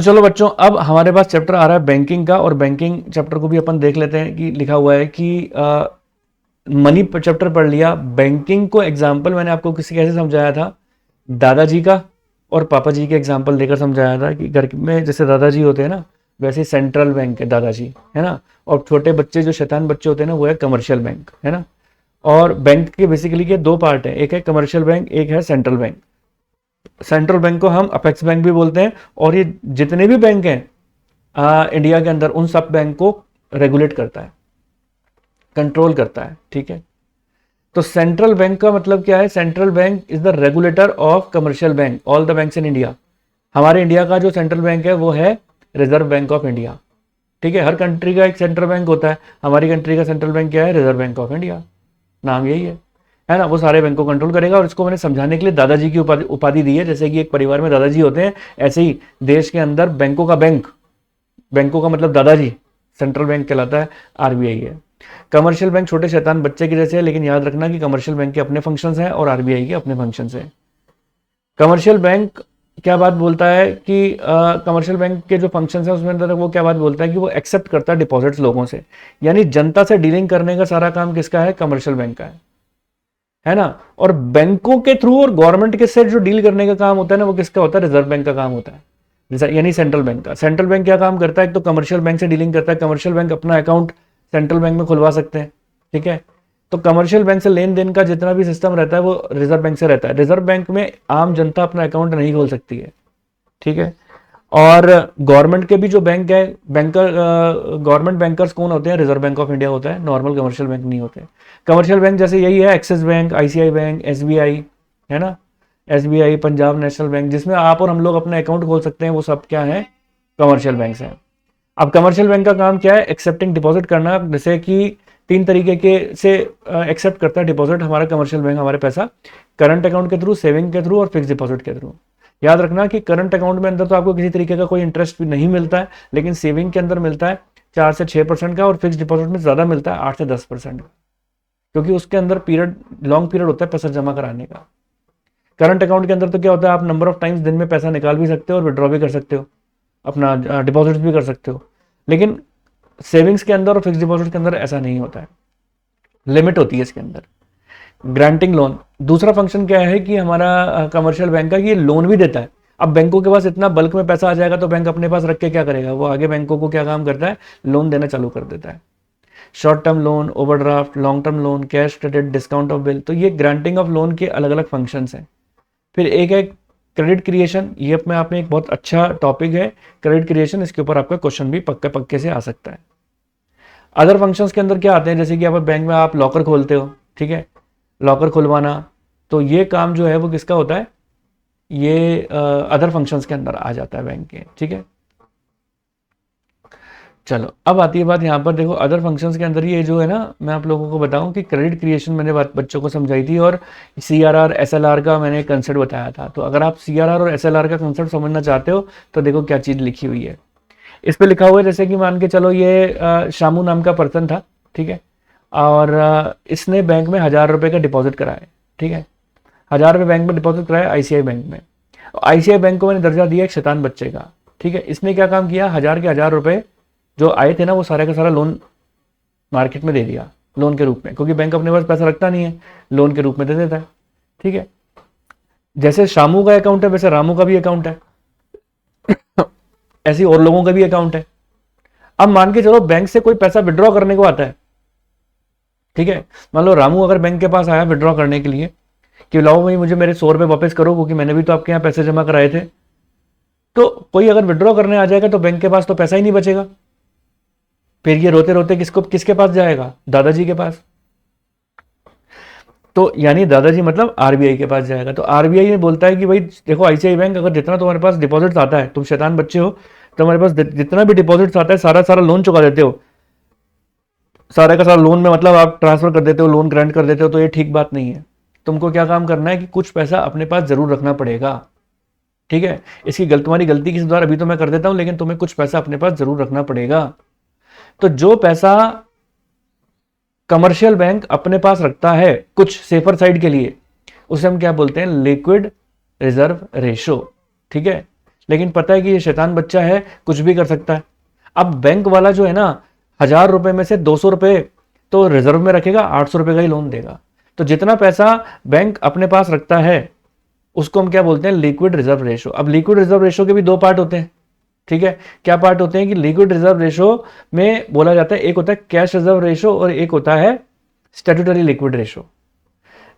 चलो बच्चों, अब हमारे पास चैप्टर आ रहा है बैंकिंग का, और बैंकिंग चैप्टर को भी अपन देख लेते हैं कि लिखा हुआ है कि मनी चैप्टर पढ़ लिया। बैंकिंग को एग्जाम्पल मैंने आपको किसी कैसे समझाया था, दादाजी का और पापा जी के एग्जाम्पल देकर समझाया था कि घर में जैसे दादाजी होते हैं ना, वैसे सेंट्रल बैंक है दादाजी, है ना। और छोटे बच्चे जो शैतान बच्चे होते हैं ना, वो है कमर्शियल बैंक, है ना। और बैंक के बेसिकली के दो पार्ट है, एक है कमर्शियल बैंक, एक है सेंट्रल बैंक। सेंट्रल बैंक को हम अपेक्स बैंक भी बोलते हैं, और ये जितने भी बैंक हैं इंडिया के अंदर, उन सब बैंक को रेगुलेट करता है, कंट्रोल करता है, ठीक है। तो सेंट्रल बैंक का मतलब क्या है? Central bank is the regulator of commercial bank, all the banks in India. हमारे इंडिया का जो सेंट्रल बैंक है वो है रिजर्व बैंक ऑफ इंडिया, ठीक है। हर कंट्री का एक सेंट्रल बैंक होता है, हमारी कंट्री का सेंट्रल बैंक क्या है? रिजर्व बैंक ऑफ इंडिया, नाम यही है ना। वो सारे बैंक को कंट्रोल करेगा, और इसको मैंने समझाने के लिए दादाजी की उपाधि दी है। जैसे कि एक परिवार में दादाजी होते हैं, ऐसे ही देश के अंदर बैंकों का बैंक, बैंकों का मतलब दादाजी, सेंट्रल बैंक कहलाता है, आरबीआई है। कमर्शियल बैंक छोटे शैतान बच्चे के जैसे है, लेकिन याद रखना कि कमर्शियल बैंक के अपने फंक्शंस हैं और आरबीआई के अपने फंक्शंस हैं। कमर्शियल बैंक क्या बात बोलता है कि कमर्शियल बैंक के जो फंक्शंस हैं उसमें अंदर वो क्या बात बोलता है कि वो एक्सेप्ट करता है डिपॉजिट्स लोगों से, यानी जनता से डीलिंग करने का सारा काम किसका है? कमर्शियल बैंक का है ना। और बैंकों के थ्रू और गवर्नमेंट के से जो डील करने का काम होता है ना, वो किसका होता है? रिजर्व बैंक का काम होता है, यानी सेंट्रल बैंक का। सेंट्रल बैंक क्या काम करता है? तो कमर्शियल बैंक से डीलिंग करता है। कमर्शियल बैंक अपना अकाउंट सेंट्रल बैंक में खुलवा सकते हैं, ठीक है। तो कमर्शियल बैंक से लेन देन का जितना भी सिस्टम रहता है वो रिजर्व बैंक से रहता है। रिजर्व बैंक में आम जनता अपना अकाउंट नहीं खोल सकती है, ठीक है। और गवर्नमेंट के भी जो बैंक है, बैंकर, गवर्नमेंट बैंकर्स कौन होते हैं? रिजर्व बैंक ऑफ इंडिया होता है, नॉर्मल कमर्शियल बैंक नहीं होते। कमर्शियल बैंक जैसे यही है, axis bank, ICI bank, SBI, है ना। एसबीआई, पंजाब नेशनल बैंक, जिसमें आप और हम लोग अपना अकाउंट खोल सकते हैं, वो सब क्या है? कमर्शियल बैंक है। अब कमर्शियल बैंक का काम क्या है? एक्सेप्टिंग डिपॉजिट करना। जैसे कि तीन तरीके के से एक्सेप्ट करता है डिपॉजिट हमारा कमर्शियल बैंक, हमारे पैसा करंट अकाउंट के थ्रू, सेविंग के थ्रू और फिक्स डिपॉजिट के थ्रू। याद रखना कि करंट अकाउंट में अंदर तो आपको किसी तरीके का कोई इंटरेस्ट भी नहीं मिलता है, लेकिन सेविंग के अंदर मिलता है 4 से 6% का, और फिक्स डिपॉजिट में ज़्यादा मिलता है 8 से 10% का, क्योंकि उसके अंदर पीरियड, लॉन्ग पीरियड होता है पैसा जमा कराने का। करंट अकाउंट के अंदर तो क्या होता है? आप नंबर ऑफ टाइम्स दिन में पैसा निकाल भी सकते हो और विड्रॉ भी कर सकते हो, अपना डिपॉजिट भी कर सकते हो। लेकिन सेविंग्स के अंदर और फिक्स डिपॉजिट के अंदर ऐसा नहीं होता है, लिमिट होती है इसके अंदर। ग्रांटिंग लोन, दूसरा फंक्शन क्या है कि हमारा कमर्शियल बैंक का ये लोन भी देता है। अब बैंकों के पास इतना बल्क में पैसा आ जाएगा तो बैंक अपने पास रख के क्या करेगा? वो आगे बैंकों को क्या काम करता है? लोन देना चालू कर देता है। Short term loan, overdraft, long term loan, cash credit, discount of bill, तो ये ग्रांटिंग ऑफ लोन के अलग अलग फंक्शंस हैं। फिर एक है क्रेडिट क्रिएशन, ये अपने आप में एक बहुत अच्छा टॉपिक है, क्रेडिट क्रिएशन। इसके ऊपर आपका क्वेश्चन भी पक्के पक्के से आ सकता है। अदर फंक्शंस के अंदर क्या आते हैं? जैसे कि आप बैंक में आप लॉकर खोलते हो, ठीक है, लॉकर खुलवाना, तो ये काम जो है वो किसका होता है? ये अदर फंक्शंस के अंदर आ जाता है बैंक के, ठीक है। चलो अब आती है बात यहाँ पर, देखो अदर फंक्शंस के अंदर ये जो है ना, मैं आप लोगों को बताऊं कि क्रेडिट क्रिएशन मैंने बात बच्चों को समझाई थी, और सीआरआर एसएलआर का मैंने कंसेप्ट बताया था। तो अगर आप सीआरआर और एसएलआर का कंसेप्ट समझना चाहते हो तो देखो क्या चीज़ लिखी हुई है। इस पे लिखा हुआ है, जैसे कि मान के चलो ये शामू नाम का पर्सन था, ठीक है, और इसने बैंक में 1000 रुपये का डिपॉजिट कराया, ठीक है। 1000 रुपये बैंक में डिपॉजिट कराया आईसीआई बैंक में। आईसीआई बैंक को मैंने दर्जा दिया एक शैतान बच्चे का, ठीक है। इसने क्या काम किया? 1000 के 1000 रुपये जो आए थे ना, वो सारा का सारा लोन मार्केट में दे दिया, लोन के रूप में, क्योंकि बैंक अपने पास पैसा रखता नहीं है, लोन के रूप में दे देता है, ठीक है। जैसे शामू का अकाउंट है वैसे रामू का भी अकाउंट है, ऐसे और लोगों का भी अकाउंट है। अब मान के चलो बैंक से कोई पैसा विड्रॉ करने को आता है, ठीक है। मान लो रामू अगर बैंक के पास आया विड्रॉ करने के लिए कि लाओ भाई मुझे मेरे 100 रुपये वापस करो, क्योंकि मैंने भी तो आपके यहाँ पैसे जमा कराए थे। तो कोई अगर विड्रॉ करने आ जाएगा तो बैंक के पास तो पैसा ही नहीं बचेगा, फिर ये रोते रोते किसके पास जाएगा? दादाजी के पास। तो यानी दादाजी मतलब आरबीआई के पास जाएगा। तो आरबीआई ने बोलता है कि भाई देखो आईसीआई बैंक, अगर जितना तुम्हारे पास डिपॉजिट आता है, तुम शैतान बच्चे हो, तुम्हारे पास जितना भी डिपॉजिट आता है सारा सारा लोन चुका देते हो, सारा का सारा लोन में मतलब आप ट्रांसफर कर देते हो, लोन ग्रांट कर देते हो, तो ये ठीक बात नहीं है। तुमको क्या काम करना है कि कुछ पैसा अपने पास जरूर रखना पड़ेगा, ठीक है। इसकी तुम्हारी गलती की सुधार अभी तो मैं कर देता हूं, लेकिन तुम्हें कुछ पैसा अपने पास जरूर रखना पड़ेगा। तो जो पैसा कमर्शियल बैंक अपने पास रखता है कुछ सेफर साइड के लिए, उसे हम क्या बोलते हैं? लिक्विड रिजर्व रेशो, ठीक है। लेकिन पता है कि ये शैतान बच्चा है, कुछ भी कर सकता है। अब बैंक वाला जो है ना, 1000 रुपए में से 200 रुपए तो रिजर्व में रखेगा, 800 रुपए का ही लोन देगा। तो जितना पैसा बैंक अपने पास रखता है उसको हम क्या बोलते हैं, लिक्विड रिजर्व रेशो। अब लिक्विड रिजर्व रेशो के भी दो पार्ट होते हैं, ठीक है। क्या पार्ट होते हैं कि लिक्विड रिजर्व रेशो में बोला जाता है, एक होता है कैश रिजर्व रेशो और एक होता है स्टैट्यूटरी लिक्विड रेशो।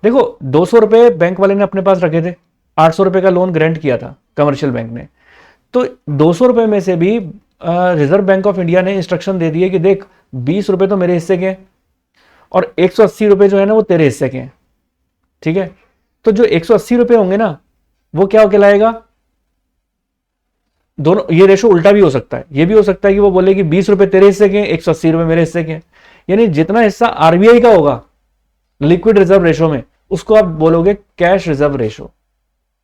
देखो 200 रुपए बैंक वाले ने अपने पास रखे थे, 800 रुपए का लोन ग्रांट किया था कमर्शियल बैंक ने, तो 200 रुपए में से भी रिजर्व बैंक ऑफ इंडिया ने इंस्ट्रक्शन दे दिए कि देख 20 रुपए तो मेरे हिस्से के हैं और 180 रुपए जो है ना वो तेरे हिस्से के हैं, ठीक है। तो जो 180 रुपए होंगे ना वो क्या कहलाएगा, दोनों, ये रेशो उल्टा भी हो सकता है, ये भी हो सकता है कि वो बोले कि 20 रुपए तेरे हिस्से के हैं, 180 रुपए मेरे हिस्से के हैं। यानी जितना हिस्सा आरबीआई का होगा लिक्विड रिजर्व रेशो में, उसको आप बोलोगे कैश रिजर्व रेशो।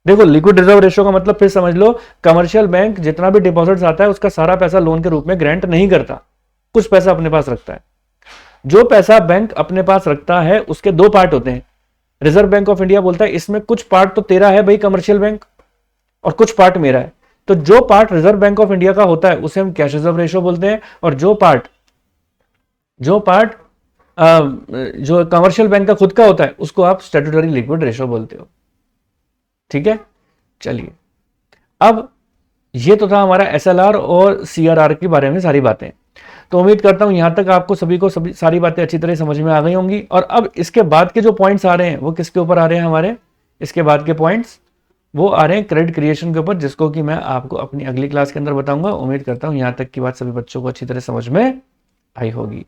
देखो लिक्विड रिजर्व रेशो का मतलब फिर समझ लो, कमर्शियल बैंक जितना भी डिपॉजिट्स आता है उसका सारा पैसा लोन के रूप में ग्रांट नहीं करता, कुछ पैसा अपने पास रखता है। जो पैसा बैंक अपने पास रखता है उसके दो पार्ट होते हैं। रिजर्व बैंक ऑफ इंडिया बोलता है इसमें कुछ पार्ट तो तेरा है भाई कमर्शियल बैंक, और कुछ पार्ट मेरा है। तो जो part reserve bank of India का होता है उसे हम कैश रिजर्व रेशो बोलते हैं, और जो पार्ट जो कमर्शियल बैंक का खुद का होता है उसको आप स्टैट्यूटरी लिक्विड रेशो बोलते हो, ठीक है। चलिए, अब ये तो था हमारा एसएलआर और सीआरआर के बारे में सारी बातें। तो उम्मीद करता हूं यहां तक आपको सभी को सारी बातें अच्छी तरह समझ में आ गई होंगी। और अब इसके बाद के जो पॉइंट्स आ रहे हैं वो किसके ऊपर आ रहे हैं हमारे, इसके बाद के पॉइंट्स वो आ रहे हैं क्रेडिट क्रिएशन के ऊपर, जिसको कि मैं आपको अपनी अगली क्लास के अंदर बताऊंगा। उम्मीद करता हूं यहां तक की बात सभी बच्चों को अच्छी तरह समझ में आई होगी।